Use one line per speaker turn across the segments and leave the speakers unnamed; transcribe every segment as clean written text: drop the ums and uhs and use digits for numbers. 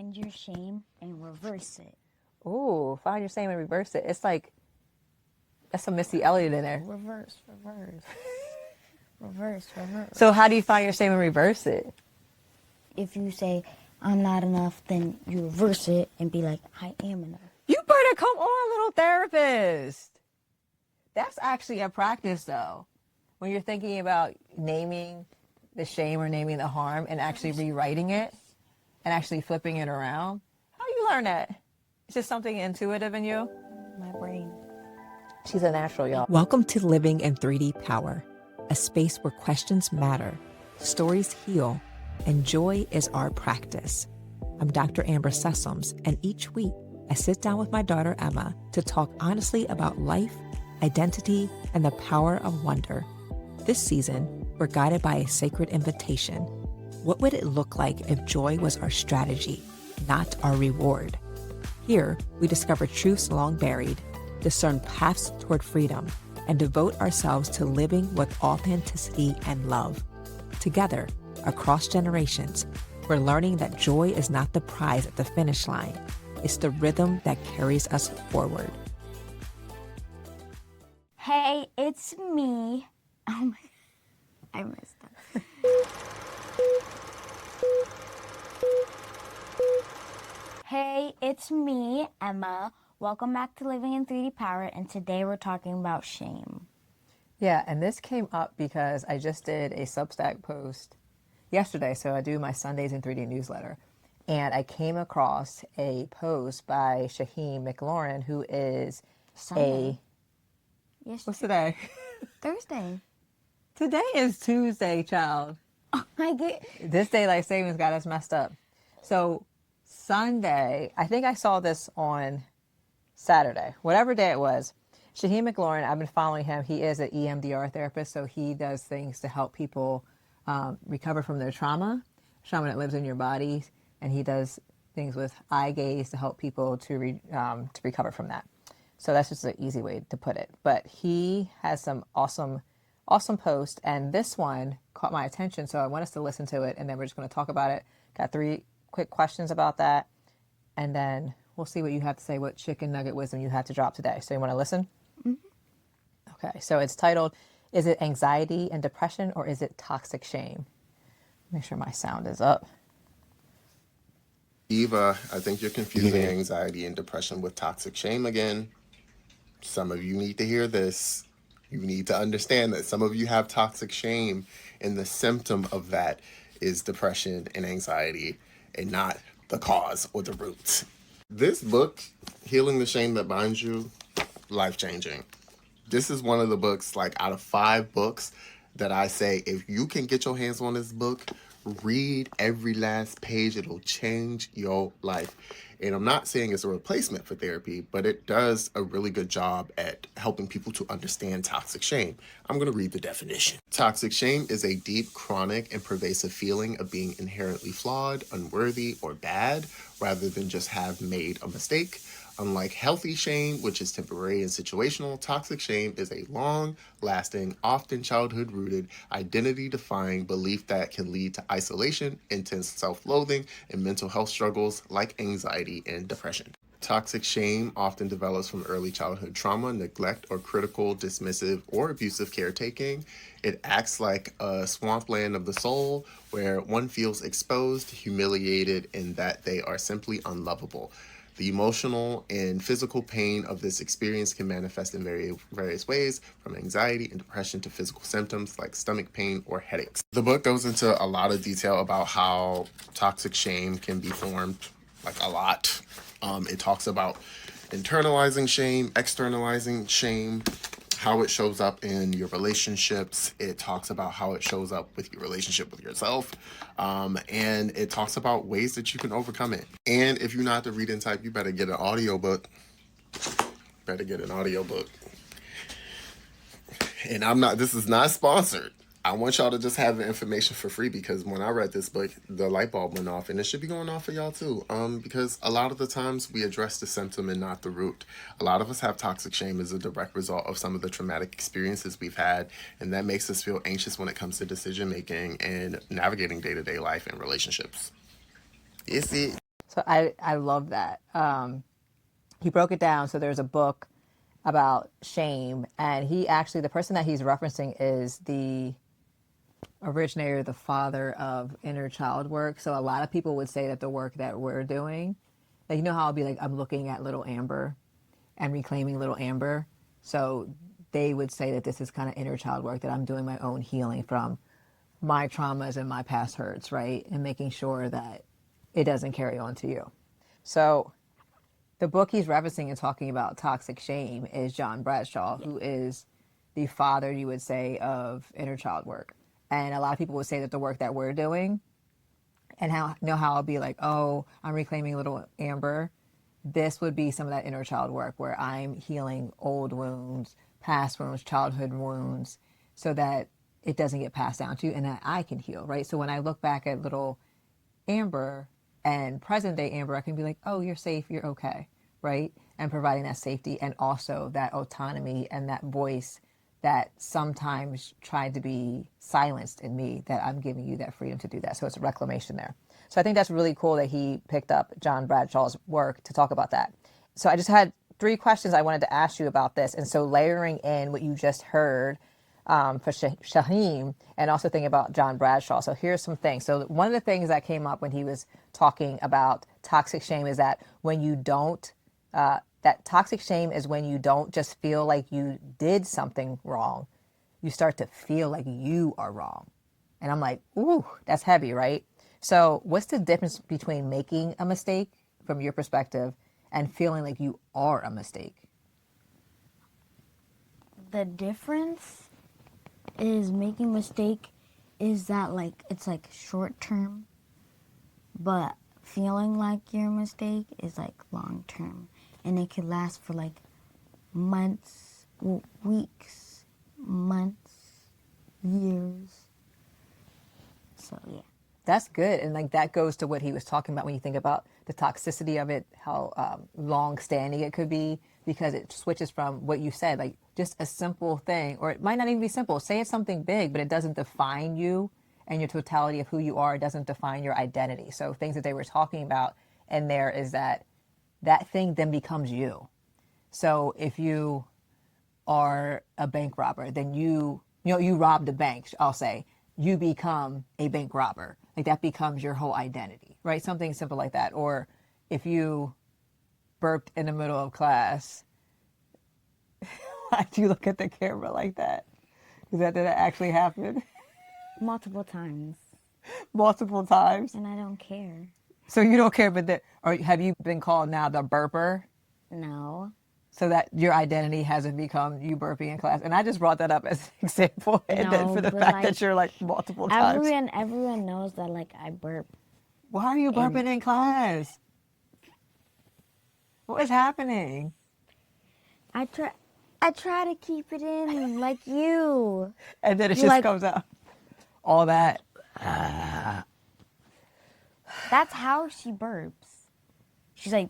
find your shame and reverse it.
Ooh, find your shame and reverse it. It's like, that's some Missy Elliott in there.
Reverse. Reverse.
So how do you find your shame and reverse it?
If you say, I'm not enough, then you reverse it and be like, I am enough.
You better come on, little therapist. That's actually a practice, though. When you're thinking about naming the shame or naming the harm and actually rewriting it and actually flipping it around. How do you learn that? It's just something intuitive in you?
My brain.
She's a natural, y'all.
Welcome to Living in 3D Power, a space where questions matter, stories heal, and joy is our practice. I'm Dr. Amber Sessoms, and each week I sit down with my daughter Emma to talk honestly about life, identity, and the power of wonder. This season, we're guided by a sacred invitation. What would it look like if joy was our strategy, not our reward? Here, we discover truths long buried, discern paths toward freedom, and devote ourselves to living with authenticity and love. Together, across generations, we're learning that joy is not the prize at the finish line. It's the rhythm that carries us forward.
Hey, it's me. Oh my, I messed up. Hey, it's me, Emma. Welcome back to Living in 3D Power, and today we're talking about shame.
Yeah, and this came up because I just did a Substack post yesterday, so I do my Sundays in 3D newsletter, and I came across a post by Shahem McLaurin, who is
Sunday. Yes.
What's today?
Thursday.
Today is Tuesday, child.
Oh, I get.
This daylight savings got us messed up. So Sunday, I think I saw this on Saturday, whatever day it was. Shahem McLaurin, I've been following him. He is an EMDR therapist, so he does things to help people recover from their trauma that lives in your body, and he does things with eye gaze to help people to recover from that. So that's just an easy way to put it. But he has some awesome posts, and this one caught my attention, so I want us to listen to it, and then we're just going to talk about it. Got 3 quick questions about that, and then we'll see what you have to say, what chicken nugget wisdom you have to drop today. So you want to listen?
Mm-hmm.
Okay, so it's titled, Is it anxiety and depression, or is it toxic shame? Make sure my sound is up.
Eva, I think you're confusing anxiety and depression with toxic shame again. Some of you need to hear this. You need to understand that some of you have toxic shame, and the symptom of that is depression and anxiety, and not the cause or the root. This book, Healing the Shame That Binds You, life-changing. This is one of the books, like out of 5 books, that I say, if you can get your hands on this book, read every last page. It'll change your life. And I'm not saying it's a replacement for therapy, but it does a really good job at helping people to understand toxic shame. I'm going to read the definition. Toxic shame is a deep, chronic, and pervasive feeling of being inherently flawed, unworthy, or bad, rather than just have made a mistake. Unlike healthy shame, which is temporary and situational, toxic shame is a long-lasting, often childhood-rooted, identity-defying belief that can lead to isolation, intense self-loathing, and mental health struggles like anxiety and depression. Toxic shame often develops from early childhood trauma, neglect, or critical, dismissive, or abusive caretaking. It acts like a swampland of the soul where one feels exposed, humiliated, and that they are simply unlovable. The emotional and physical pain of this experience can manifest in various ways, from anxiety and depression to physical symptoms like stomach pain or headaches. The book goes into a lot of detail about how toxic shame can be formed, like a lot. It talks about internalizing shame, externalizing shame, how it shows up in your relationships. It talks about how it shows up with your relationship with yourself. And it talks about ways that you can overcome it. And if you're not the reading type, you better get an audiobook. And this is not sponsored. I want y'all to just have the information for free, because when I read this book, the light bulb went off, and it should be going off for y'all too. Because a lot of the times we address the symptom and not the root. A lot of us have toxic shame as a direct result of some of the traumatic experiences we've had, and that makes us feel anxious when it comes to decision making and navigating day-to-day life and relationships. Is it?
So I love that. He broke it down. So there's a book about shame, and he actually, the person that he's referencing is the originator, the father of inner child work. So a lot of people would say that the work that we're doing, like, you know how I'll be like, I'm looking at little Amber and reclaiming little Amber. So they would say that this is kind of inner child work, that I'm doing my own healing from my traumas and my past hurts, right? And making sure that it doesn't carry on to you. So the book he's referencing and talking about toxic shame is John Bradshaw, who is the father, you would say, of inner child work. And a lot of people would say that the work that we're doing, and how, you know how I'll be like, oh, I'm reclaiming little Amber. This would be some of that inner child work where I'm healing old wounds, past wounds, childhood wounds, so that it doesn't get passed down to you and that I can heal, right? So when I look back at little Amber and present day Amber, I can be like, oh, you're safe, you're okay, right? And providing that safety and also that autonomy and that voice that sometimes tried to be silenced in me, that I'm giving you that freedom to do that. So it's a reclamation there. So I think that's really cool that he picked up John Bradshaw's work to talk about that. So I just had 3 questions I wanted to ask you about this. And so layering in what you just heard for Shahem, and also thinking about John Bradshaw. So here's some things. So one of the things that came up when he was talking about toxic shame is that when you don't, that toxic shame is when you don't just feel like you did something wrong, you start to feel like you are wrong. And I'm like, ooh, that's heavy, right? So what's the difference between making a mistake from your perspective and feeling like you are a mistake?
The difference is making a mistake is that, like, it's like short term, but feeling like your mistake is like long term, and it could last for like months, weeks, months, years. So yeah,
that's good. And like that goes to what he was talking about when you think about the toxicity of it, how long standing it could be, because it switches from what you said, like just a simple thing, or it might not even be simple. Say it's something big, but it doesn't define you and your totality of who you are. It doesn't define your identity. So things that they were talking about in there is that that thing then becomes you. So if you are a bank robber, then you robbed a bank, I'll say, you become a bank robber. Like that becomes your whole identity, right? Something simple like that. Or if you burped in the middle of class, why'd you look at the camera like that? Did that actually happen?
multiple times,
Multiple times?
and I don't care.
So you don't care, or have you been called now the burper?
No.
So that your identity hasn't become you burping in class. And I just brought that up as an example. And then
No,
for the
but,
fact
like,
that you're like multiple times.
Everyone knows that, like, I burp.
Why are you burping in class? What is happening?
I try to keep it in like you.
And then it
You
just
like-
comes out. All that.
That's how she burps. She's like,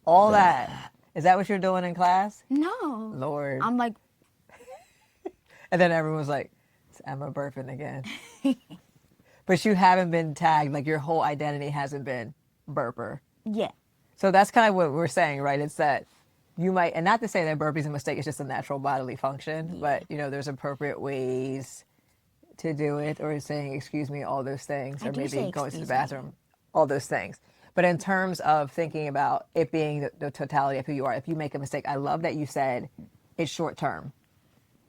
All that. Is that what you're doing in class?
no.
Lord.
I'm like,
And then everyone's like, it's Emma burping again. But you haven't been tagged, like your whole identity hasn't been burper.
yeah.
So that's kind of what we're saying, right? It's that you might, and not to say that burpee is a mistake, it's just a natural bodily function, but there's appropriate ways to do it, or saying, excuse me, all those things,
I
or
do
maybe
say
going to the
excuse me.
bathroom, all those things. But in terms of thinking about it being the totality of who you are, if you make a mistake, I love that you said it's short term.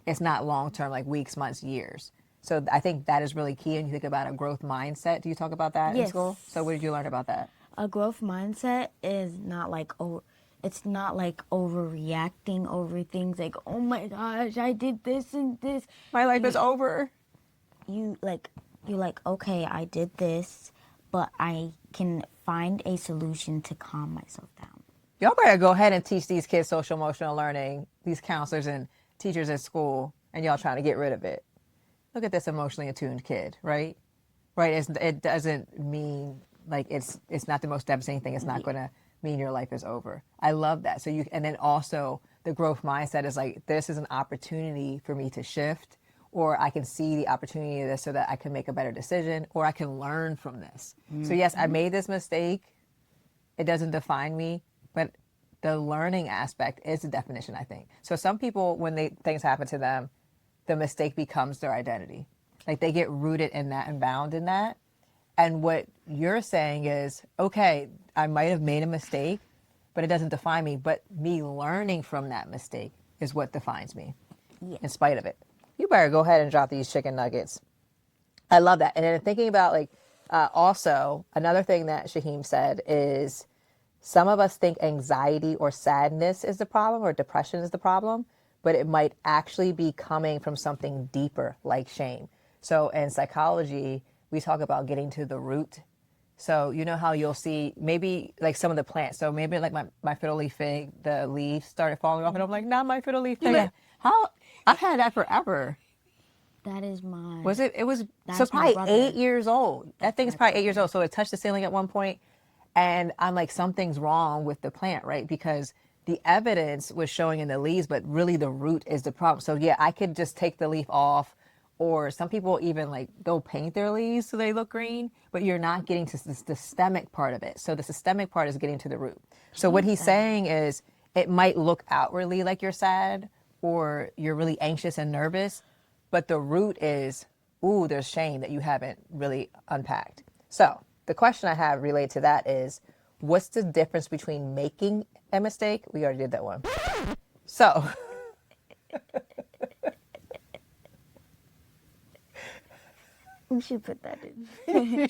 It's not long term, like weeks, months, years. So I think that is really key. And you think about a growth mindset. Do you talk about that in
Yes.
school? So what did you learn about that?
A growth mindset is not like, it's not like overreacting over things like, oh my gosh, I did this and this.
My life is over.
You're like, okay, I did this, but I can find a solution to calm myself down.
Y'all better go ahead and teach these kids social emotional learning, these counselors and teachers at school, and y'all trying to get rid of it. Look at this emotionally attuned kid, right? Right, it doesn't mean, like, it's not the most devastating thing. It's not going to mean your life is over. I love that. So and then also the growth mindset is like, this is an opportunity for me to shift, or I can see the opportunity of this so that I can make a better decision, or I can learn from this. So yes, I made this mistake. It doesn't define me, but the learning aspect is the definition, I think. So some people, when things happen to them, the mistake becomes their identity. Like they get rooted in that and bound in that. And what you're saying is, okay, I might have made a mistake, but it doesn't define me. But me learning from that mistake is what defines me, in spite of it. You better go ahead and drop these chicken nuggets. I love that. And then thinking about like, also another thing that Shahem said is some of us think anxiety or sadness is the problem or depression is the problem, but it might actually be coming from something deeper like shame. So in psychology, we talk about getting to the root. So you know how you'll see maybe like some of the plants. So maybe like my fiddle leaf fig, the leaves started falling off and I'm like, not my fiddle leaf fig.
Yeah.
How? I've had that forever.
That is my.
Was it? It was
That's
so
my
probably
brother.
8 years old. That thing is probably 8 years old. So it touched the ceiling at one point, and I'm like, something's wrong with the plant, right? Because the evidence was showing in the leaves, but really the root is the problem. So yeah, I could just take the leaf off, or some people even like they'll paint their leaves so they look green, but you're not getting to the systemic part of it. So the systemic part is getting to the root. So what he's saying is it might look outwardly like you're sad or you're really anxious and nervous, but the root is, ooh, there's shame that you haven't really unpacked. So the question I have related to that is, what's the difference between making a mistake? We already did that one. So
We should put that in.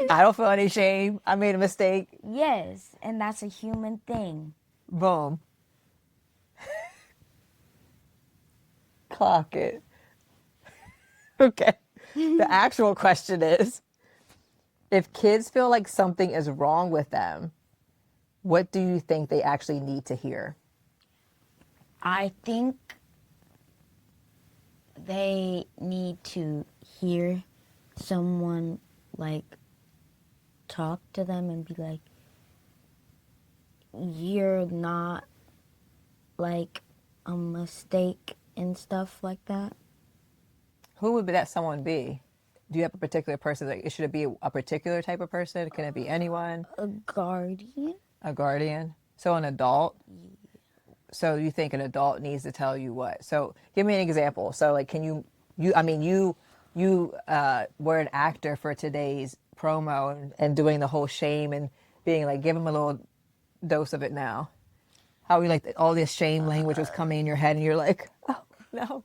I don't feel any shame. I made a mistake.
Yes, and that's a human thing.
Boom. Clock it. Okay. The actual question is, if kids feel like something is wrong with them, what do you think they actually need to hear?
I think they need to hear someone like talk to them and be like, you're not like a mistake and stuff like that.
Who would that someone be? Do you have a particular person? Like, should it be a particular type of person? Can it be anyone?
A guardian.
A guardian? So an adult? So you think an adult needs to tell you what? So give me an example. So like, can you were an actor for today's promo and doing the whole shame and being like, give them a little dose of it now. How we like all this shame language was coming in your head and you're like, oh no.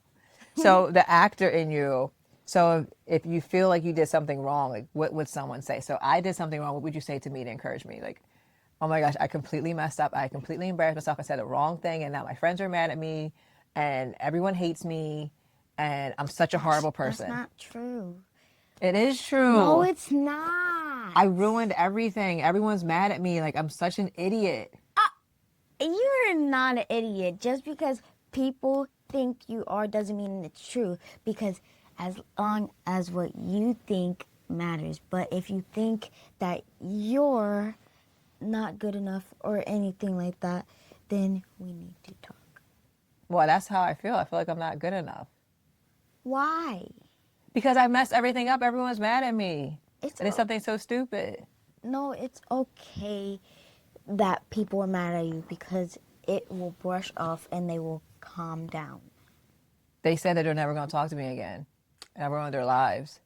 So the actor in you, so if you feel like you did something wrong, like what would someone say? So I did something wrong. What would you say to me to encourage me? Like, oh my gosh, I completely messed up. I completely embarrassed myself. I said the wrong thing. And now my friends are mad at me and everyone hates me. And I'm such a horrible person.
That's not true.
It is true.
No, it's not.
I ruined everything. Everyone's mad at me. Like I'm such an idiot.
You're not an idiot. Just because people think you are doesn't mean it's true. Because as long as what you think matters. But if you think that you're not good enough or anything like that, then we need to talk.
Well, that's how I feel. I feel like I'm not good enough.
Why?
Because I messed everything up. Everyone's mad at me.
It's
And it's something so stupid.
No, it's okay that people are mad at you because it will brush off and they will calm down.
They said that they're never going to talk to me again. And I ruined their lives.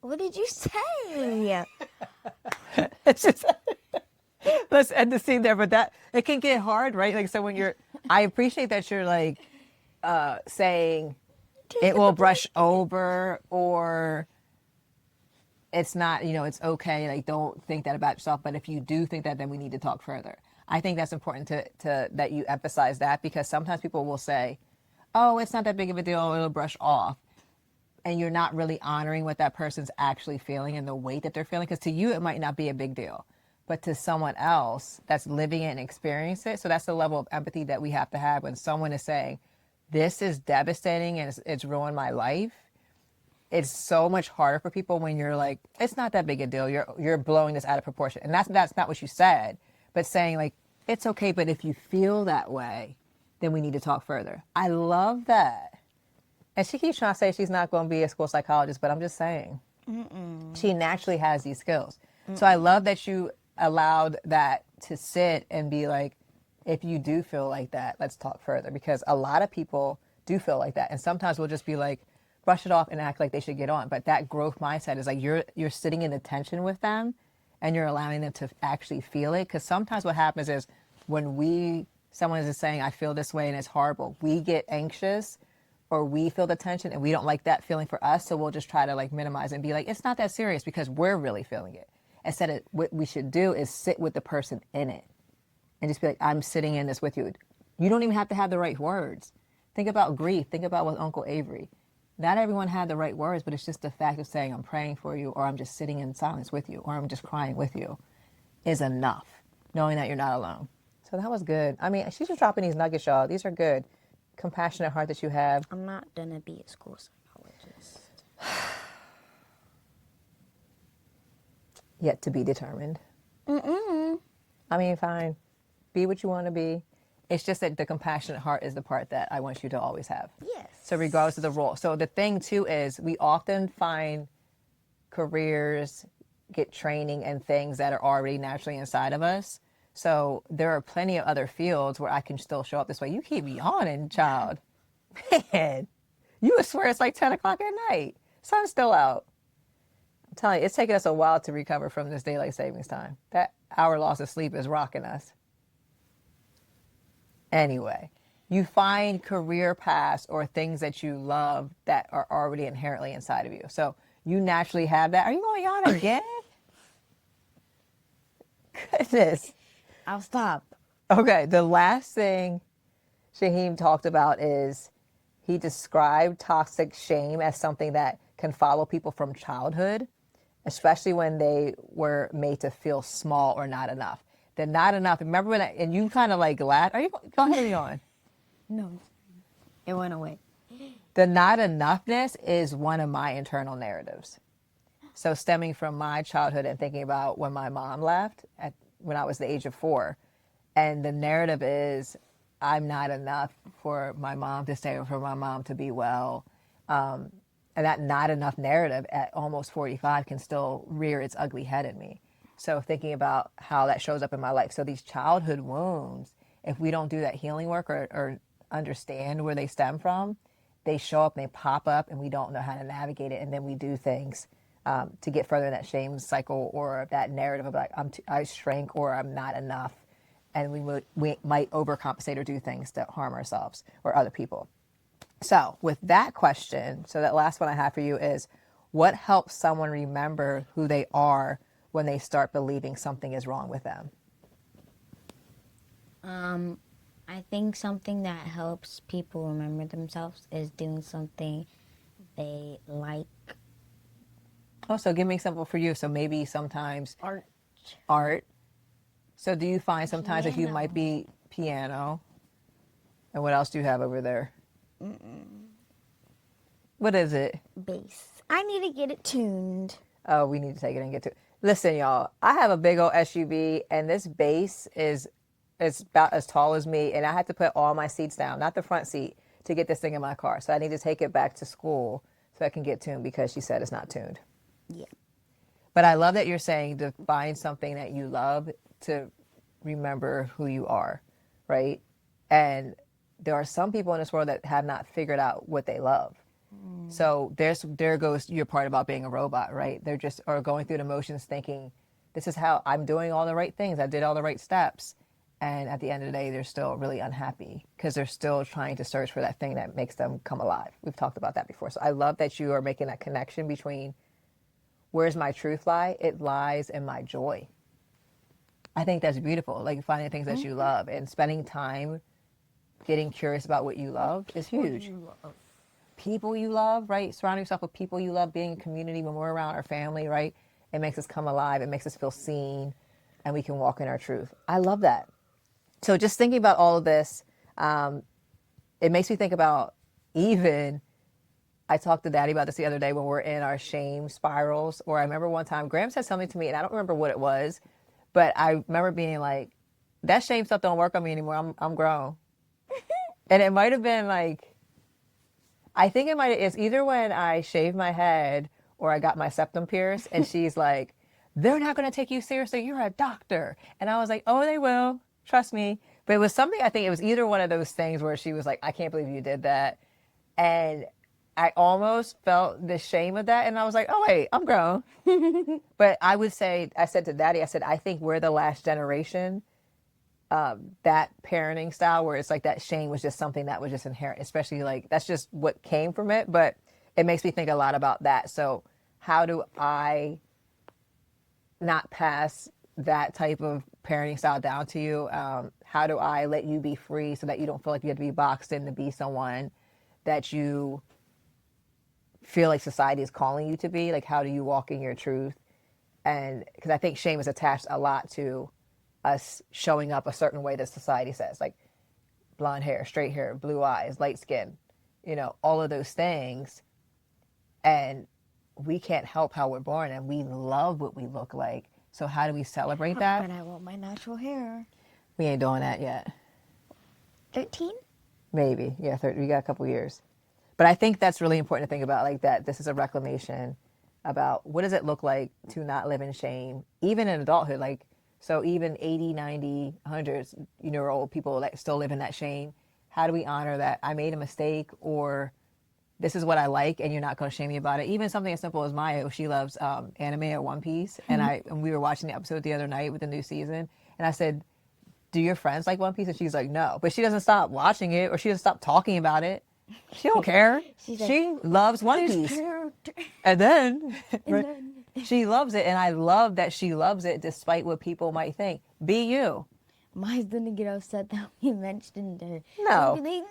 What did you say?
It's just, let's end the scene there. But that, it can get hard, right? Like, so when you're, I appreciate that you're like saying it will brush over or it's not, it's okay. Like, don't think that about yourself. But if you do think that, then we need to talk further. I think that's important to that you emphasize that because sometimes people will say, oh, it's not that big of a deal. It'll brush off. And you're not really honoring what that person's actually feeling and the weight that they're feeling. Because to you, it might not be a big deal. But to someone else that's living it and experiencing it. So that's the level of empathy that we have to have when someone is saying, this is devastating and it's ruined my life. It's so much harder for people when you're like, it's not that big a deal. You're blowing this out of proportion. And that's not what you said. But saying like, it's okay. But if you feel that way, then we need to talk further. I love that. And she keeps trying to say she's not going to be a school psychologist, but I'm just saying. She naturally has these skills. So I love that you allowed that to sit and be like, if you do feel like that, let's talk further. Because a lot of people do feel like that. And sometimes we'll just be like, brush it off and act like they should get on. But that growth mindset is like you're sitting in the tension with them and you're allowing them to actually feel it. Because sometimes what happens is when someone is saying, I feel this way and it's horrible, we get anxious or we feel the tension and we don't like that feeling for us. So we'll just try to like minimize it and be like, it's not that serious because we're really feeling it. Instead of what we should do is sit with the person in it and just be like, I'm sitting in this with you. You don't even have to have the right words. Think about grief. Think about with Uncle Avery. Not everyone had the right words, but it's just the fact of saying, I'm praying for you, or I'm just sitting in silence with you, or I'm just crying with you is enough, knowing that you're not alone. So that was good. I mean, she's just dropping these nuggets, y'all. These are good. Compassionate heart that you have.
I'm not gonna be a school psychologist.
Yet to be determined. I mean, fine. Be what you want to be. It's just that the compassionate heart is the part that I want you to always have.
Yes.
So regardless of the role. So the thing too is we often find careers, get training and things that are already naturally inside of us. So there are plenty of other fields where I can still show up this way. You keep yawning, child. Man, you would swear it's like 10 o'clock at night. Sun's still out. I'm telling you, it's taken us a while to recover from this daylight savings time. That hour loss of sleep is rocking us. Anyway, you find career paths or things that you love that are already inherently inside of you. So you naturally have that. Are you going to yawn again? Goodness.
I'll stop.
Okay, the last thing Shahem talked about is he described toxic shame as something that can follow people from childhood, especially when they were made to feel small or not enough. The not enough. Remember when and you kind of like laughed. Are you go ahead and yawn?
No, it went away.
The not enoughness is one of my internal narratives. So stemming from my childhood and thinking about when my mom left when I was the age of 4. And the narrative is I'm not enough for my mom to stay or for my mom to be well. And that not enough narrative at almost 45 can still rear its ugly head in me. So thinking about how that shows up in my life. So these childhood wounds, if we don't do that healing work or understand where they stem from, they show up and they pop up and we don't know how to navigate it. And then we do things to get further in that shame cycle or that narrative of like, I shrank or I'm not enough. And we might overcompensate or do things to harm ourselves or other people. So with that question, so that last one I have for you is, what helps someone remember who they are when they start believing something is wrong with them?
I think something that helps people remember themselves is doing something they like.
Oh, so give me an example for you. So maybe sometimes art. So do you find sometimes that you might be piano? And what else do you have over there? What is it?
Bass. I need to get it tuned.
Oh, we need to take it and get to it. Listen, y'all, I have a big old SUV and this bass is about as tall as me. And I have to put all my seats down, not the front seat, to get this thing in my car. So I need to take it back to school so I can get tuned because she said it's not tuned.
Yeah.
But I love that you're saying to find something that you love to remember who you are, right? And there are some people in this world that have not figured out what they love. So there goes your part about being a robot, right? They're just are going through the motions thinking, this is how I'm doing all the right things. I did all the right steps. And at the end of the day, they're still really unhappy because they're still trying to search for that thing that makes them come alive. We've talked about that before. So I love that you are making that connection between where's my truth lie? It lies in my joy. I think that's beautiful. Like finding things that you love and spending time getting curious about what you love is huge. People you love, right? Surrounding yourself with people you love, being in community when we're around our family, right? It makes us come alive. It makes us feel seen and we can walk in our truth. I love that. So just thinking about all of this, it makes me think about even, I talked to Daddy about this the other day when we're in our shame spirals, or I remember one time Graham said something to me and I don't remember what it was, but I remember being like, that shame stuff don't work on me anymore. I'm grown. And it might have been like, I think it's either when I shaved my head or I got my septum pierced, and she's like, they're not going to take you seriously. You're a doctor. And I was like, oh, they will. Trust me. But it was something, I think it was either one of those things where she was like, I can't believe you did that. And I almost felt the shame of that. And I was like, oh, wait, I'm grown. But I would say, I said to Daddy, I said, I think we're the last generation, that parenting style where it's like that shame was just something that was just inherent, especially like that's just what came from it. But it makes me think a lot about that. So how do I not pass that type of parenting style down to you? How do I let you be free so that you don't feel like you have to be boxed in to be someone that you feel like society is calling you to be? Like, how do you walk in your truth? And because I think shame is attached a lot to us showing up a certain way that society says, like blonde hair, straight hair, blue eyes, light skin, all of those things. And we can't help how we're born, and we love what we look like. So how do we celebrate that?
But I want my natural hair.
We ain't doing that yet.
13?
Maybe. Yeah, we got a couple years. But I think that's really important to think about, like that this is a reclamation about what does it look like to not live in shame, even in adulthood. Like, so even 80, 90, 100-year-old people that still live in that shame, how do we honor that I made a mistake, or this is what I like and you're not going to shame me about it? Even something as simple as Maya, she loves anime or One Piece. And we were watching the episode the other night with the new season. And I said, do your friends like One Piece? And she's like, no. But she doesn't stop watching it, or she doesn't stop talking about it. She don't care. She loves One Piece. And then she loves it. And I love that she loves it despite what people might think. Be you.
Maya's gonna get upset that we mentioned her.
No.
She'll be like,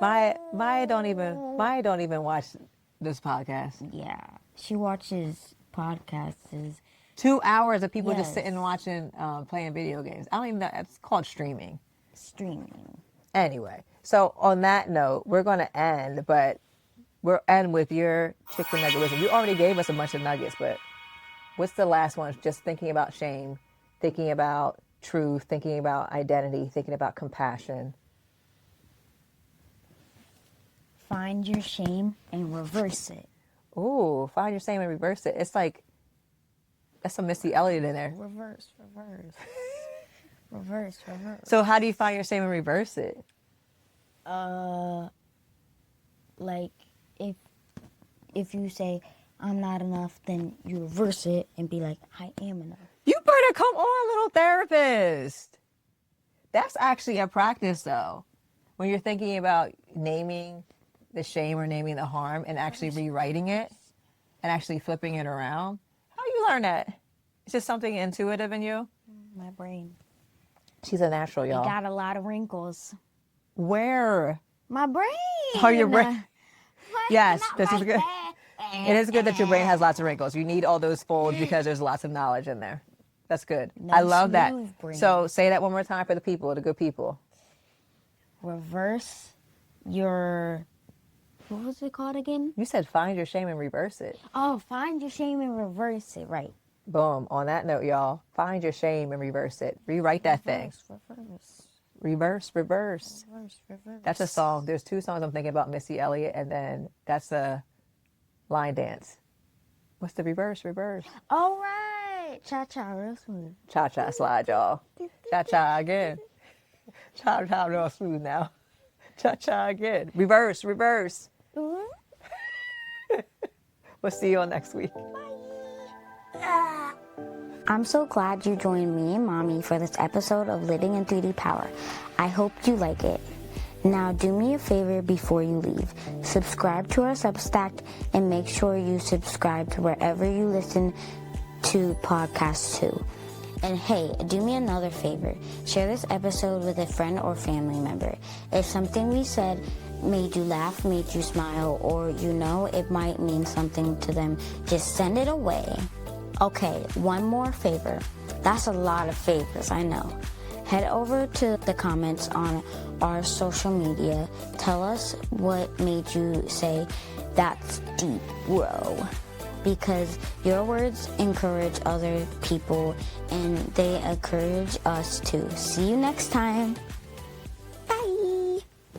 no.
Maya don't even watch this podcast.
Yeah. She watches podcasts.
2 hours of people just
Yes.
sitting watching, playing video games. I don't even know. It's called streaming. Anyway, so on that note, we're going to end, but we'll end with your chicken nugget wisdom. You already gave us a bunch of nuggets, but what's the last one? Just thinking about shame, thinking about truth, thinking about identity, thinking about compassion.
Find your shame and reverse it.
Ooh, find your shame and reverse it. It's like, that's some Missy Elliott in there.
Reverse. Reverse.
So how do you find your shame and reverse it?
Like if you say I'm not enough, then you reverse it and be like, I am enough.
You better come on, little therapist. That's actually a practice, though. When you're thinking about naming the shame or naming the harm and actually rewriting it and actually flipping it around. How do you learn that? It's just something intuitive in you?
My brain.
She's a natural, y'all.
It got a lot of wrinkles.
Where?
My brain.
Oh, your brain. Yes,
Not
this is
like
good.
that.
It is good that your brain has lots of wrinkles. You need all those folds because there's lots of knowledge in there. That's good. I love that.
Brain.
So say that one more time for the people, the good people.
Reverse your, what was it called again?
You said find your shame and reverse it.
Oh, find your shame and reverse it. Right.
Boom. On that note, y'all, find your shame and reverse it. Rewrite that thing. Reverse. That's a song. There's 2 songs I'm thinking about, Missy Elliott, and then that's a line dance. What's the reverse?
All right. Cha-cha real smooth.
Cha-cha slide, y'all. Cha-cha again. Cha-cha real smooth now. Cha-cha again. Reverse.
Ooh.
We'll see you all next week.
I'm so glad you joined me and Mommy for this episode of Living in 3D Power. I hope you like it. Now do me a favor before you leave. Subscribe to our Substack and make sure you subscribe to wherever you listen to podcasts too. And hey, do me another favor. Share this episode with a friend or family member. If something we said made you laugh, made you smile, or it might mean something to them, just send it away. Okay, one more favor. That's a lot of favors, I know. Head over to the comments on our social media. Tell us what made you say, that's deep, bro. Because your words encourage other people and they encourage us too. See you next time.